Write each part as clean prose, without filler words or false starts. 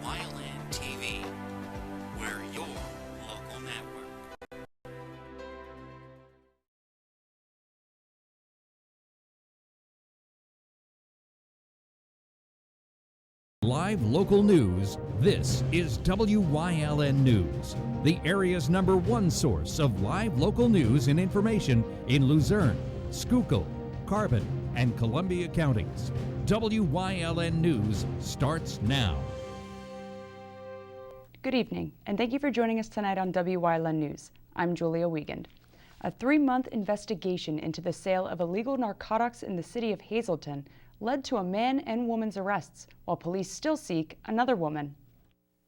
Wyln TV. We're your local network. Live local news. This is WYLN News, the area's #1 source of live local news and information in Luzerne, Schuylkill, Carbon, and Columbia counties. WYLN News starts now. Good evening, and thank you for joining us tonight on WYLN News. I'm Julia Wiegand. A 3-month investigation into the sale of illegal narcotics in the city of Hazleton led to a man and woman's arrests, while police still seek another woman.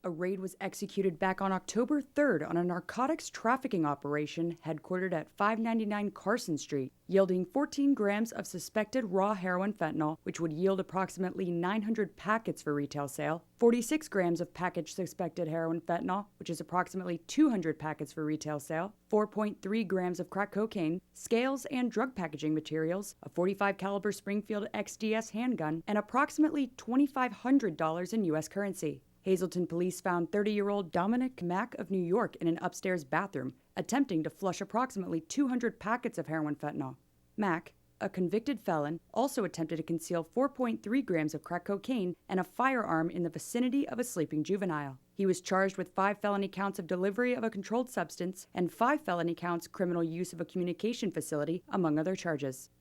A raid was executed back on October 3rd on a narcotics trafficking operation headquartered at 599 Carson Street, yielding 14 grams of suspected raw heroin fentanyl, which would yield approximately 900 packets for retail sale, 46 grams of packaged suspected heroin fentanyl, which is approximately 200 packets for retail sale, 4.3 grams of crack cocaine, scales and drug packaging materials, a .45 caliber Springfield XDS handgun, and approximately $2,500 in U.S. currency. Hazleton police found 30-year-old Dominic Mack of New York in an upstairs bathroom, attempting to flush approximately 200 packets of heroin fentanyl. Mack, a convicted felon, also attempted to conceal 4.3 grams of crack cocaine and a firearm in the vicinity of a sleeping juvenile. He was charged with 5 felony counts of delivery of a controlled substance and 5 felony counts criminal use of a communication facility, among other charges.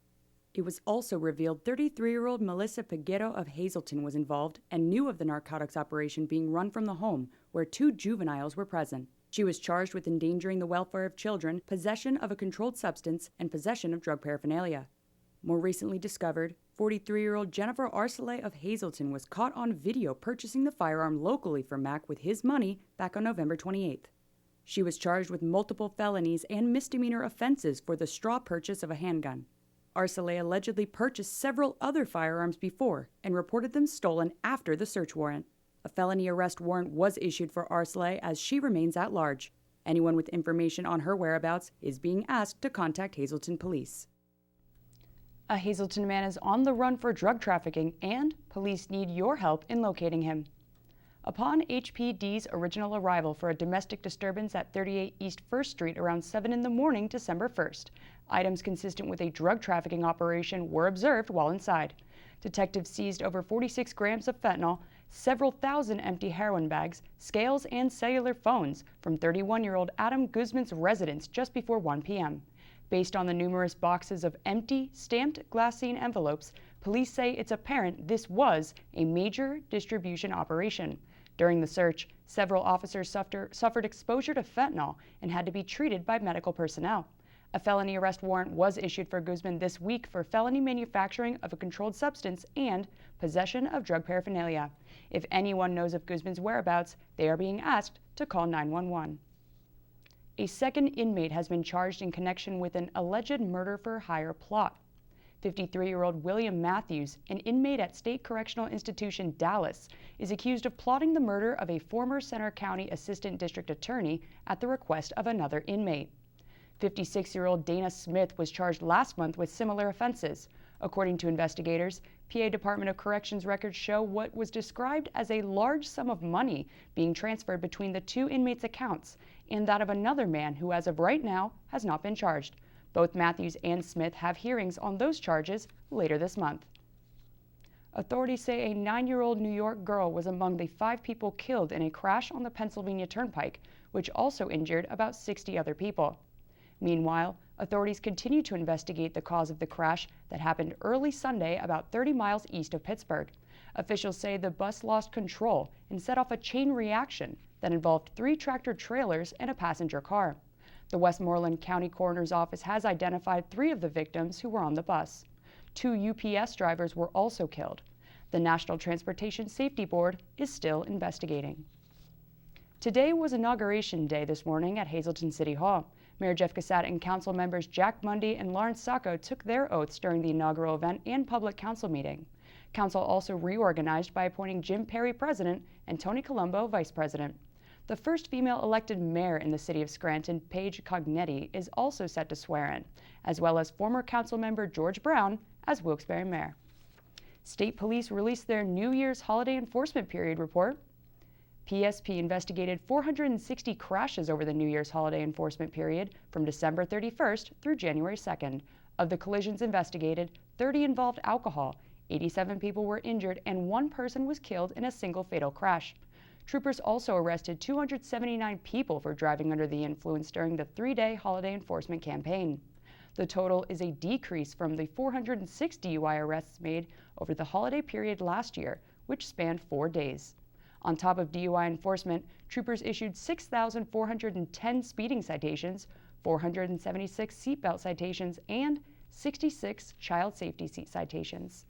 It was also revealed 33-year-old Melissa Peguero of Hazleton was involved and knew of the narcotics operation being run from the home, where 2 juveniles were present. She was charged with endangering the welfare of children, possession of a controlled substance, and possession of drug paraphernalia. More recently discovered, 43-year-old Jennifer Arcelay of Hazleton was caught on video purchasing the firearm locally from Mack with his money back on November 28th. She was charged with multiple felonies and misdemeanor offenses for the straw purchase of a handgun. Arcelay allegedly purchased several other firearms before and reported them stolen after the search warrant. A felony arrest warrant was issued for Arcelay as she remains at large. Anyone with information on her whereabouts is being asked to contact Hazleton police. A Hazleton man is on the run for drug trafficking, and police need your help in locating him. Upon HPD's original arrival for a domestic disturbance at 38 East 1st Street around 7 in the morning, December 1st, items consistent with a drug trafficking operation were observed while inside. Detectives seized over 46 grams of fentanyl, several thousand empty heroin bags, scales, and cellular phones from 31-year-old Adam Guzman's residence just before 1 p.m. Based on the numerous boxes of empty, stamped glassine envelopes, police say it's apparent this was a major distribution operation. During the search, several officers suffered exposure to fentanyl and had to be treated by medical personnel. A felony arrest warrant was issued for Guzman this week for felony manufacturing of a controlled substance and possession of drug paraphernalia. If anyone knows of Guzman's whereabouts, they are being asked to call 911. A second inmate has been charged in connection with an alleged murder-for-hire plot. 53-year-old William Matthews, an inmate at State Correctional Institution Dallas, is accused of plotting the murder of a former Center County Assistant District Attorney at the request of another inmate. 56-year-old Dana Smith was charged last month with similar offenses. According to investigators, PA Department of Corrections records show what was described as a large sum of money being transferred between the 2 inmates' accounts and that of another man who, as of right now, has not been charged. Both Matthews and Smith have hearings on those charges later this month. Authorities say a 9-year-old New York girl was among the 5 people killed in a crash on the Pennsylvania Turnpike, which also injured about 60 other people. Meanwhile, authorities continue to investigate the cause of the crash that happened early Sunday about 30 miles east of Pittsburgh. Officials say the bus lost control and set off a chain reaction that involved 3 tractor trailers and a passenger car. The Westmoreland County Coroner's Office has identified 3 of the victims who were on the bus. 2 UPS drivers were also killed. The National Transportation Safety Board is still investigating. Today was Inauguration Day this morning at Hazleton City Hall. Mayor Jeff Cassat and council members Jack Mundy and Lawrence Sacco took their oaths during the inaugural event and public council meeting. Council also reorganized by appointing Jim Perry president and Tony Colombo vice president. The first female elected mayor in the city of Scranton, Paige Cognetti, is also set to swear in, as well as former council member George Brown as Wilkes-Barre mayor. State police released their New Year's holiday enforcement period report. PSP investigated 460 crashes over the New Year's holiday enforcement period from December 31st through January 2nd. Of the collisions investigated, 30 involved alcohol, 87 people were injured, and 1 person was killed in a single fatal crash. Troopers also arrested 279 people for driving under the influence during the 3-day holiday enforcement campaign. The total is a decrease from the 406 DUI arrests made over the holiday period last year, which spanned 4 days. On top of DUI enforcement, troopers issued 6,410 speeding citations, 476 seatbelt citations, and 66 child safety citations.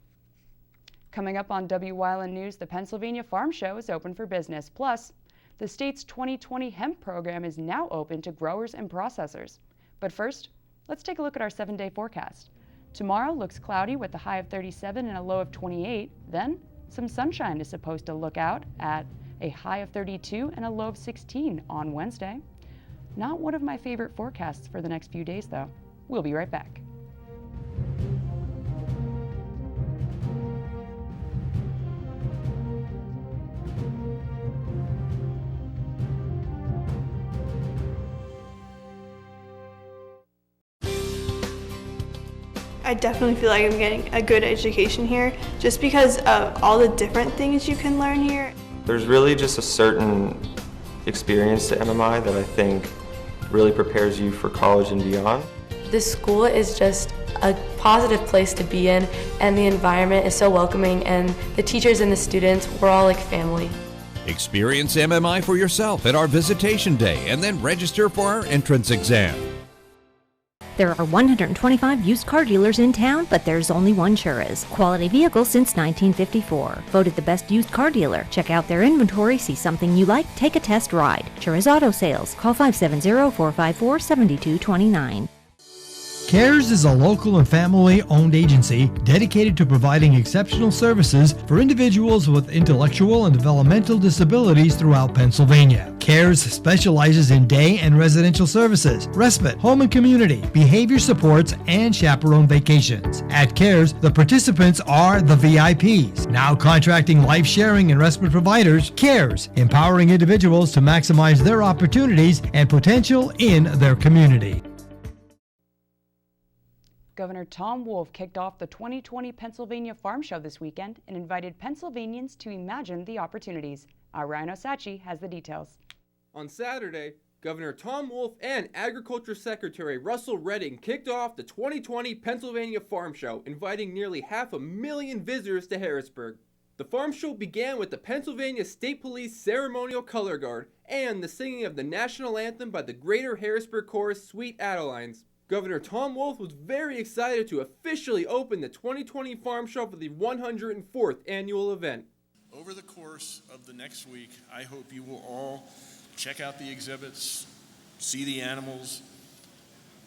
Coming up on Wyln News, the Pennsylvania Farm Show is open for business. Plus, the state's 2020 Hemp Program is now open to growers and processors. But first, let's take a look at our 7-day forecast. Tomorrow looks cloudy with a high of 37 and a low of 28. Then, some sunshine is supposed to look out at a high of 32 and a low of 16 on Wednesday. Not one of my favorite forecasts for the next few days, though. We'll be right back. I definitely feel like I'm getting a good education here just because of all the different things you can learn here. There's really just a certain experience to MMI that I think really prepares you for college and beyond. This school is just a positive place to be in, and the environment is so welcoming, and the teachers and the students, we're all like family. Experience MMI for yourself at our visitation day and then register for our entrance exam. There are 125 used car dealers in town, but there's only one Churras. Quality vehicle since 1954. Voted the best used car dealer. Check out their inventory, see something you like, take a test ride. Churras Auto Sales. Call 570-454-7229. CARES is a local and family-owned agency dedicated to providing exceptional services for individuals with intellectual and developmental disabilities throughout Pennsylvania. CARES specializes in day and residential services, respite, home and community, behavior supports, and chaperone vacations. At CARES, the participants are the VIPs. Now contracting life-sharing and respite providers, CARES, empowering individuals to maximize their opportunities and potential in their community. Governor Tom Wolf kicked off the 2020 Pennsylvania Farm Show this weekend and invited Pennsylvanians to imagine the opportunities. Our Ryan Osachi has the details. On Saturday, Governor Tom Wolf and Agriculture Secretary Russell Redding kicked off the 2020 Pennsylvania Farm Show, inviting nearly 500,000 visitors to Harrisburg. The farm show began with the Pennsylvania State Police Ceremonial Color Guard and the singing of the national anthem by the Greater Harrisburg Chorus Sweet Adelines. Governor Tom Wolf was very excited to officially open the 2020 Farm Show for the 104th annual event. Over the course of the next week, I hope you will all check out the exhibits, see the animals,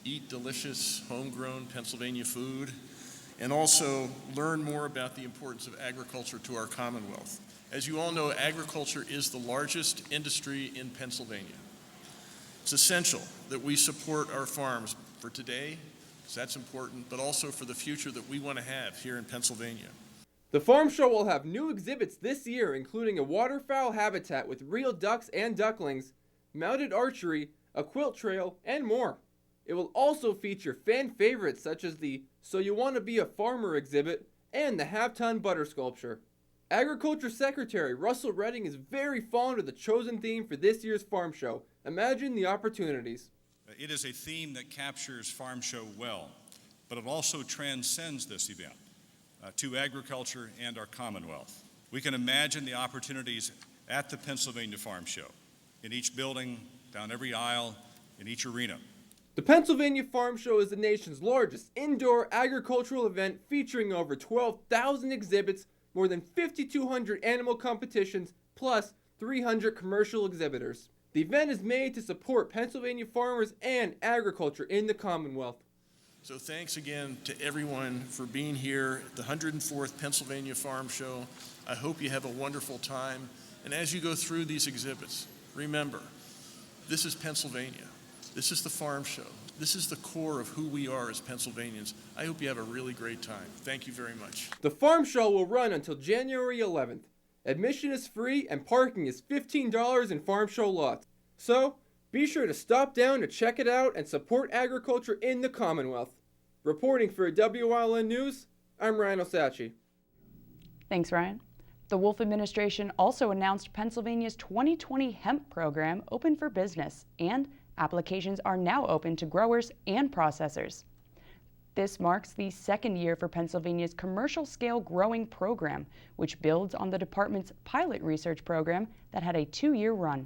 eat delicious homegrown Pennsylvania food, and also learn more about the importance of agriculture to our Commonwealth. As you all know, agriculture is the largest industry in Pennsylvania. It's essential that we support our farms for today, because that's important, but also for the future that we want to have here in Pennsylvania. The farm show will have new exhibits this year, including a waterfowl habitat with real ducks and ducklings, mounted archery, a quilt trail, and more. It will also feature fan favorites such as the So You Want to Be a Farmer exhibit and the half-ton butter sculpture. Agriculture Secretary Russell Redding is very fond of the chosen theme for this year's farm show. Imagine the opportunities. It is a theme that captures Farm Show well, but it also transcends this event to agriculture and our Commonwealth. We can imagine the opportunities at the Pennsylvania Farm Show, in each building, down every aisle, in each arena. The Pennsylvania Farm Show is the nation's largest indoor agricultural event featuring over 12,000 exhibits, more than 5,200 animal competitions, plus 300 commercial exhibitors. The event is made to support Pennsylvania farmers and agriculture in the Commonwealth. So thanks again to everyone for being here at the 104th Pennsylvania Farm Show. I hope you have a wonderful time. And as you go through these exhibits, remember, this is Pennsylvania. This is the Farm Show. This is the core of who we are as Pennsylvanians. I hope you have a really great time. Thank you very much. The Farm Show will run until January 11th. Admission is free and parking is $15 in farm show lots. So, be sure to stop down to check it out and support agriculture in the Commonwealth. Reporting for WYLN News, I'm Ryan Osachi. Thanks, Ryan. The Wolf administration also announced Pennsylvania's 2020 Hemp Program open for business, and applications are now open to growers and processors. This marks the second year for Pennsylvania's commercial-scale growing program, which builds on the department's pilot research program that had a 2-year run.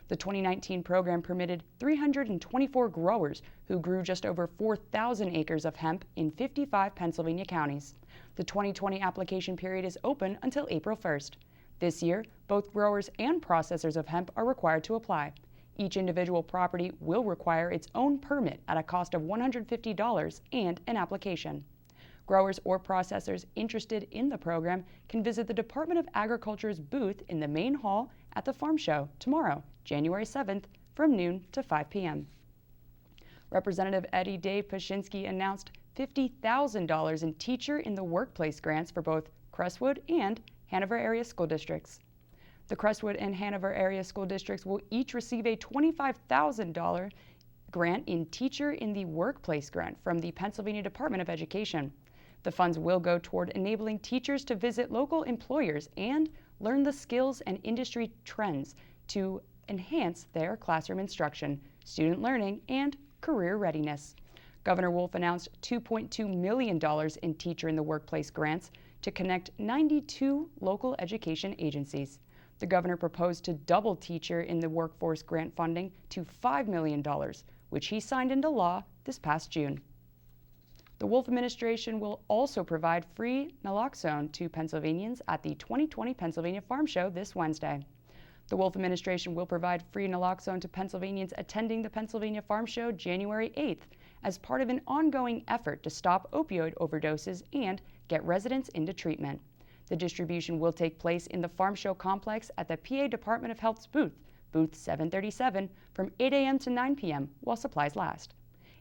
The 2019 program permitted 324 growers who grew just over 4,000 acres of hemp in 55 Pennsylvania counties. The 2020 application period is open until April 1st. This year, both growers and processors of hemp are required to apply. Each individual property will require its own permit at a cost of $150 and an application. Growers or processors interested in the program can visit the Department of Agriculture's booth in the main hall at the Farm Show tomorrow, January 7th, from noon to 5 p.m. Representative Eddie Dave Pashinsky announced $50,000 in Teacher in the Workplace grants for both Crestwood and Hanover area school districts. The Crestwood and Hanover area school districts will each receive a $25,000 grant in Teacher in the Workplace grant from the Pennsylvania Department of Education. The funds will go toward enabling teachers to visit local employers and learn the skills and industry trends to enhance their classroom instruction, student learning, and career readiness. Governor Wolf announced $2.2 million in Teacher in the Workplace grants to connect 92 local education agencies. The governor proposed to double Teacher in the Workforce grant funding to $5 million, which he signed into law this past June. The Wolf administration will also provide free Naloxone to Pennsylvanians at the 2020 Pennsylvania Farm Show this Wednesday. The Wolf administration will provide free Naloxone to Pennsylvanians attending the Pennsylvania Farm Show January 8th as part of an ongoing effort to stop opioid overdoses and get residents into treatment. The distribution will take place in the Farm Show complex at the PA Department of Health's booth, booth 737, from 8 a.m. to 9 p.m. while supplies last.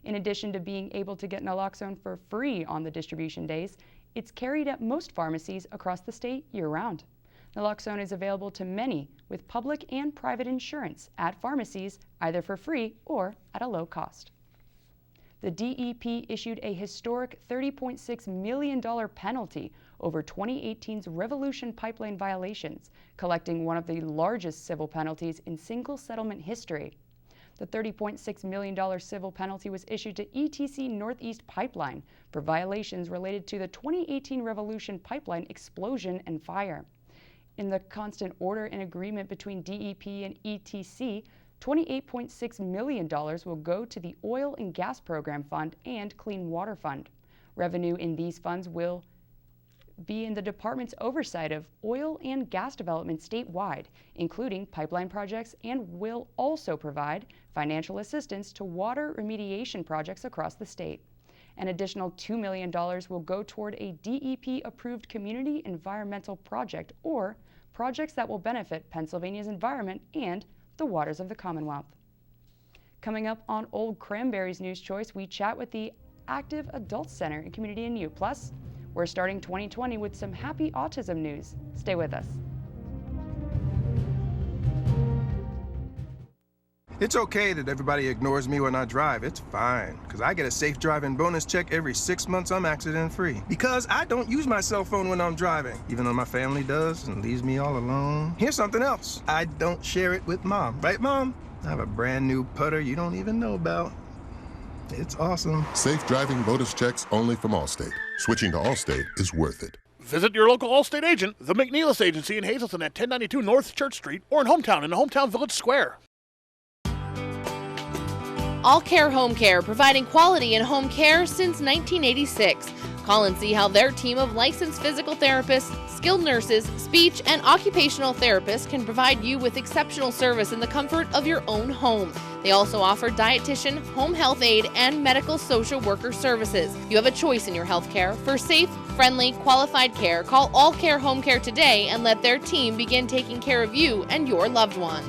In addition to being able to get Naloxone for free on the distribution days, it's carried at most pharmacies across the state year-round. Naloxone is available to many with public and private insurance at pharmacies, either for free or at a low cost. The DEP issued a historic $30.6 million penalty over 2018's Revolution pipeline violations, collecting one of the largest civil penalties in single settlement history. The $30.6 million civil penalty was issued to ETC Northeast Pipeline for violations related to the 2018 Revolution pipeline explosion and fire. In the constant order and agreement between DEP and ETC, $28.6 million will go to the Oil and Gas Program Fund and Clean Water Fund. Revenue in these funds will be in the department's oversight of oil and gas development statewide, including pipeline projects, and will also provide financial assistance to water remediation projects across the state. An additional $2 million will go toward a DEP-approved community environmental project or projects that will benefit Pennsylvania's environment and the waters of the Commonwealth. Coming up on Old Cranberry's News Choice, we chat with the Active Adult Center in Community and Youth. Plus, we're starting 2020 with some happy autism news. Stay with us. It's okay that everybody ignores me when I drive. It's fine, because I get a safe driving bonus check every 6 months I'm accident-free. Because I don't use my cell phone when I'm driving, even though my family does and leaves me all alone. Here's something else. I don't share it with Mom. Right, Mom? I have a brand new putter you don't even know about. It's awesome. Safe driving bonus checks only from Allstate. Switching to Allstate is worth it. Visit your local Allstate agent, the McNeilis Agency in Hazleton at 1092 North Church Street, or in Hometown Hometown Village Square. All Care Home Care, providing quality in home care since 1986. Call and see how their team of licensed physical therapists, skilled nurses, speech, and occupational therapists can provide you with exceptional service in the comfort of your own home. They also offer dietitian, home health aide, and medical social worker services. You have a choice in your health care. For safe, friendly, qualified care, call All Care Home Care today and let their team begin taking care of you and your loved ones.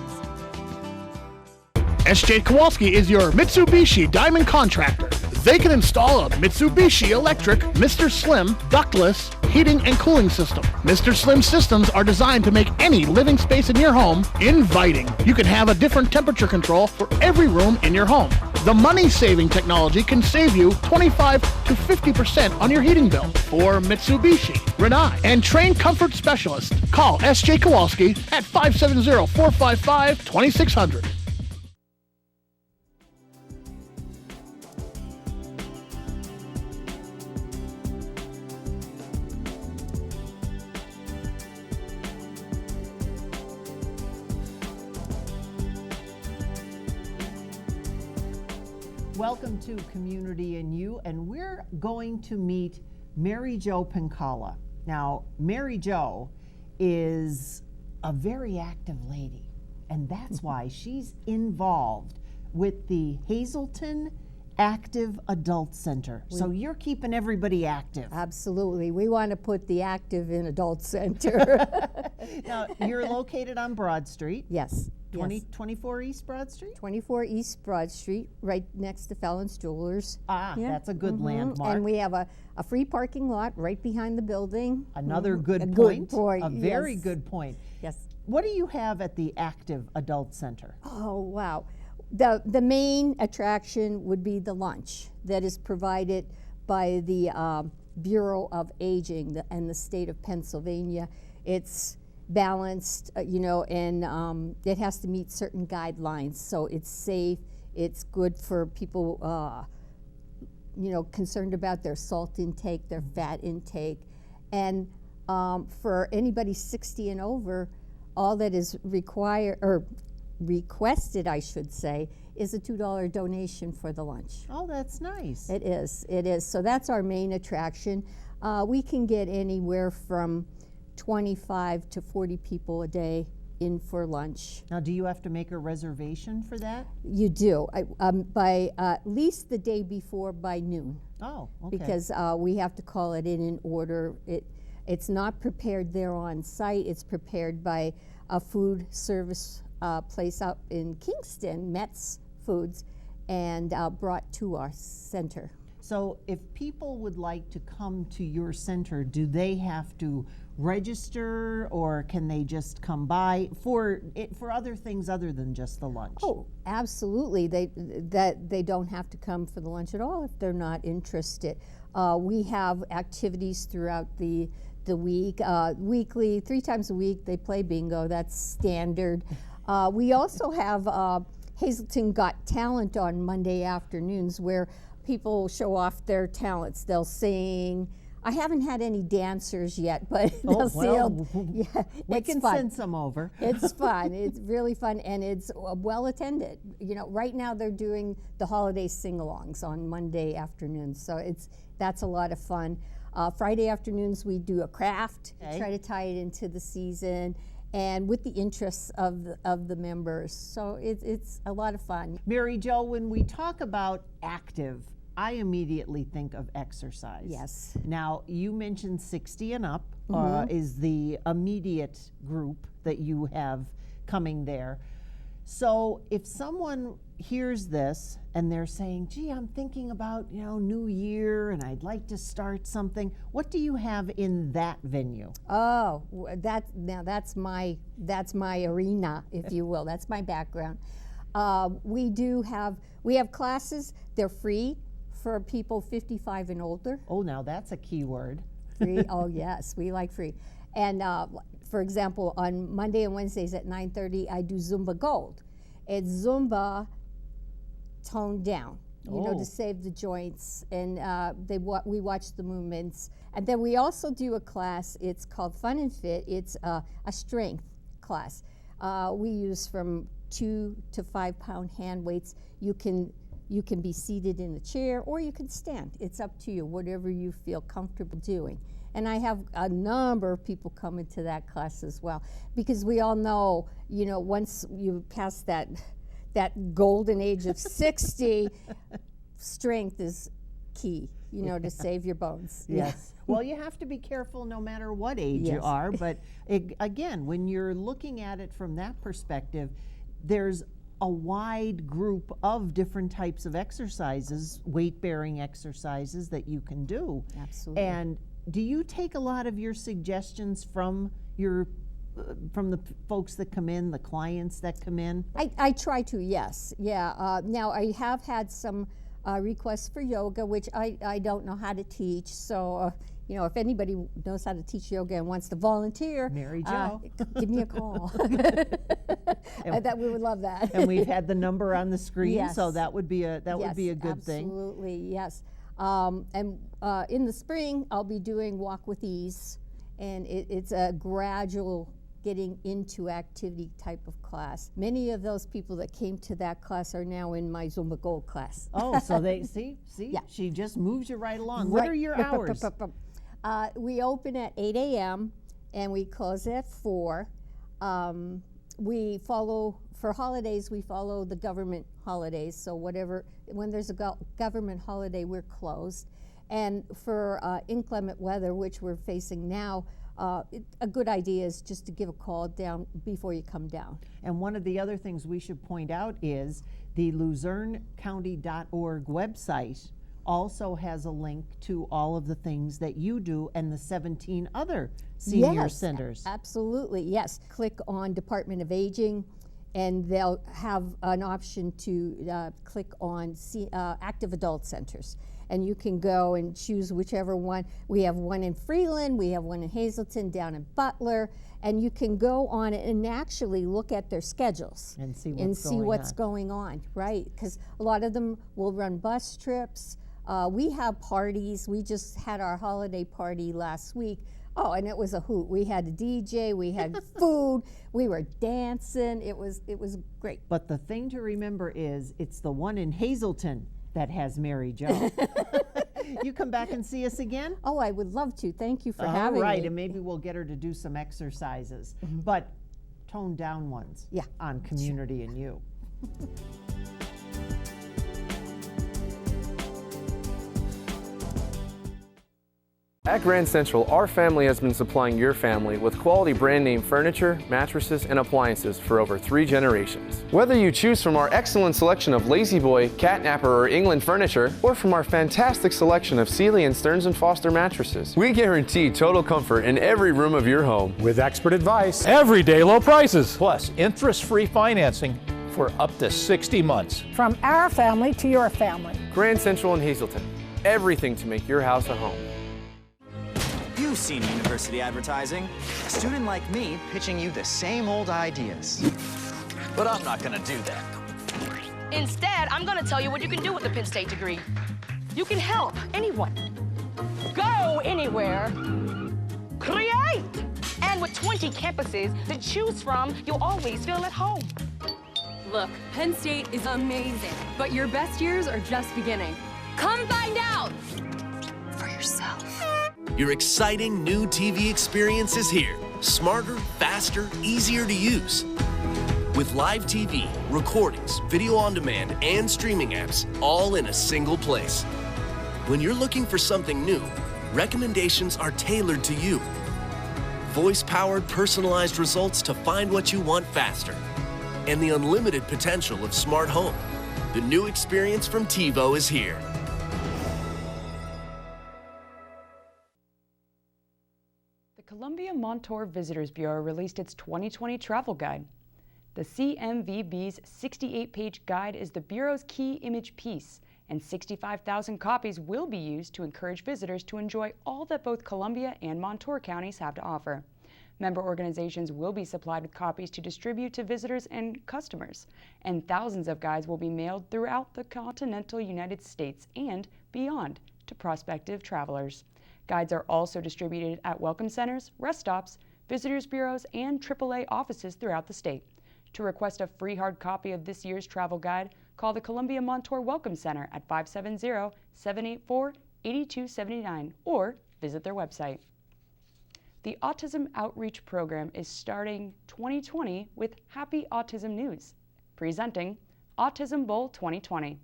S.J. Kowalski is your Mitsubishi Diamond Contractor. They can install a Mitsubishi electric, Mr. Slim, ductless, heating and cooling system. Mr. Slim systems are designed to make any living space in your home inviting. You can have a different temperature control for every room in your home. The money-saving technology can save you 25 to 50% on your heating bill. For Mitsubishi, Rinnai, and trained comfort specialists, call S.J. Kowalski at 570-455-2600. Welcome to Community and You, and we're going to meet Mary Jo Pincala. Now, Mary Jo is a very active lady, and that's why she's involved with the Hazleton Active Adult Center. So you're keeping everybody active. Absolutely. We want to put the active in Adult Center. Now, you're located on Broad Street. Yes. 24 East Broad Street? 24 East Broad Street, right next to Fallon's Jewelers. That's a good landmark. And we have a free parking lot right behind the building. Another good a point. Good point. A very good point. Yes. What do you have at the Active Adult Center? Oh, wow. The main attraction would be the lunch that is provided by the Bureau of Aging and the state of Pennsylvania. It's balanced, and it has to meet certain guidelines. So it's safe, it's good for people, concerned about their salt intake, their fat intake. And for anybody 60 and over, all that is requested, I should say, is a $2 donation for the lunch. Oh, that's nice. It is. So that's our main attraction. We can get anywhere from 25 to 40 people a day in for lunch. Now, do you have to make a reservation for that? You do, by at least the day before by noon. Oh, okay. Because we have to call it in order. It's not prepared there on site. It's prepared by a food service place up in Kingston, Metz Foods, and brought to our center. So if people would like to come to your center, do they have to register, or can they just come by for other things other than just the lunch? Oh, absolutely. They don't have to come for the lunch at all if they're not interested. We have activities throughout the week, weekly, 3 times a week. They play bingo. That's standard. We also have Hazleton Got Talent on Monday afternoons, where people show off their talents. They'll sing. I haven't had any dancers yet, but we can fun. Send some over. It's fun. It's really fun, and it's well attended. Right now they're doing the holiday sing-alongs on Monday afternoons, so that's a lot of fun. Friday afternoons we do a craft, try to tie it into the season, and with the interests of the members. So it's a lot of fun. Mary Jo, when we talk about active, I immediately think of exercise. Yes. Now, you mentioned 60 and up is the immediate group that you have coming there. So if someone hears this and they're saying, gee, I'm thinking about, New Year and I'd like to start something, what do you have in that venue? Oh, that's my arena, if you will. That's my background. We have classes. They're free for people 55 and older. Oh, now that's a key word. Free. Oh, yes, we like free. And for example, on Monday and Wednesdays at 9:30, I do Zumba Gold. It's Zumba toned down, to save the joints, and we watch the movements. And then we also do a class. It's called Fun and Fit. It's a strength class. We use from 2 to 5 pound hand weights. You can be seated in a chair or you can stand. It's up to you, whatever you feel comfortable doing. And I have a number of people come into that class as well, because we all know, once you pass that golden age of 60, strength is key, to save your bones. Yes. Well, you have to be careful no matter what age you are, but again, when you're looking at it from that perspective, there's a wide group of different types of exercises, weight-bearing exercises that you can do. Absolutely. And do you take a lot of your suggestions from your from the folks that come in, the clients that come in? I try to, yes. Yeah. Now, I have had some requests for yoga, which I don't know how to teach. So, you know, if anybody knows how to teach yoga and wants to volunteer, Mary Jo, give me a call. That we would love that. And we've had the number on the screen, yes. so that would be a would be a good thing. Absolutely, yes. And in the spring, I'll be doing Walk with Ease, and it's a gradual getting into activity type of class. Many of those people that came to that class are now in my Zumba Gold class. Oh, so they see, yeah. She just moves you right along. What are your hours? We open at 8 a.m. and we close at 4. We follow, for holidays, we follow the government holidays. So when there's a government holiday, we're closed. And for inclement weather, which we're facing now, a good idea is just to give a call down before you come down. And one of the other things we should point out is the LuzerneCounty.org website also has a link to all of the things that you do and the 17 other senior centers. Absolutely, yes. Click on Department of Aging, and they'll have an option to click on active adult centers. And you can go and choose whichever one. We have one in Freeland, we have one in Hazleton, down in Butler, and you can go on it and actually look at their schedules and see what's going on, right? Because a lot of them will run bus trips. We have parties. We just had our holiday party last week. Oh, and it was a hoot. We had a DJ, we had food, we were dancing. It was great. But the thing to remember is it's the one in Hazleton that has Mary Jo. You come back and see us again? Oh, I would love to. Thank you for having me. All right, and maybe we'll get her to do some exercises, but toned down ones on community and you. At Grand Central, our family has been supplying your family with quality brand name furniture, mattresses, and appliances for over 3 generations. Whether you choose from our excellent selection of Lazy Boy, Catnapper, or England furniture, or from our fantastic selection of Sealy and Stearns & Foster mattresses, we guarantee total comfort in every room of your home. With expert advice, everyday low prices, plus interest-free financing for up to 60 months. From our family to your family. Grand Central in Hazleton. Everything to make your house a home. You've seen university advertising. A student like me pitching you the same old ideas. But I'm not gonna do that. Instead, I'm gonna tell you what you can do with a Penn State degree. You can help anyone. Go anywhere. Create! And with 20 campuses to choose from, you'll always feel at home. Look, Penn State is amazing, but your best years are just beginning. Come find out for yourself. Your exciting new TV experience is here. Smarter, faster, easier to use. With live TV, recordings, video on demand, and streaming apps, all in a single place. When you're looking for something new, recommendations are tailored to you. Voice-powered, personalized results to find what you want faster. And the unlimited potential of smart home. The new experience from TiVo is here. Columbia Montour Visitors Bureau released its 2020 travel guide. The CMVB's 68-page guide is the Bureau's key image piece, and 65,000 copies will be used to encourage visitors to enjoy all that both Columbia and Montour counties have to offer. Member organizations will be supplied with copies to distribute to visitors and customers, and thousands of guides will be mailed throughout the continental United States and beyond to prospective travelers. Guides are also distributed at welcome centers, rest stops, visitors bureaus, and AAA offices throughout the state. To request a free hard copy of this year's travel guide, call the Columbia Montour Welcome Center at 570-784-8279 or visit their website. The Autism Outreach Program is starting 2020 with Happy Autism News, presenting Autism Bowl 2020.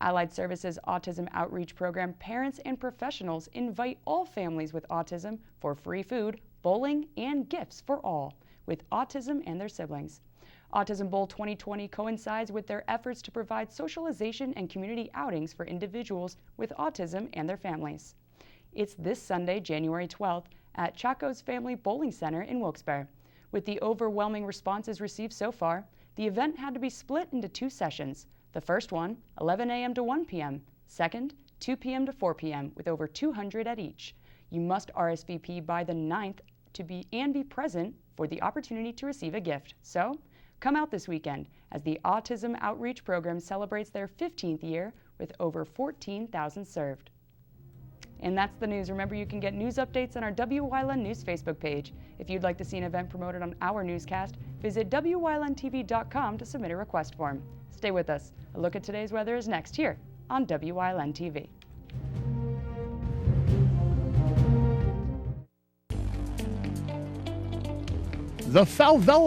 Allied Services Autism Outreach Program parents and professionals invite all families with autism for free food, bowling, and gifts for all with autism and their siblings. Autism Bowl 2020 coincides with their efforts to provide socialization and community outings for individuals with autism and their families. It's this Sunday, January 12th, at Chaco's Family Bowling Center in Wilkes-Barre. With the overwhelming responses received so far, the event had to be split into 2 sessions. The first one, 11 a.m. to 1 p.m. Second, 2 p.m. to 4 p.m. with over 200 at each. You must RSVP by the 9th to be present for the opportunity to receive a gift. So, come out this weekend as the Autism Outreach Program celebrates their 15th year with over 14,000 served. And that's the news. Remember, you can get news updates on our WYLN News Facebook page. If you'd like to see an event promoted on our newscast, visit WYLNTV.com to submit a request form. Stay with us. A look at today's weather is next here on WYLN TV. The Falvello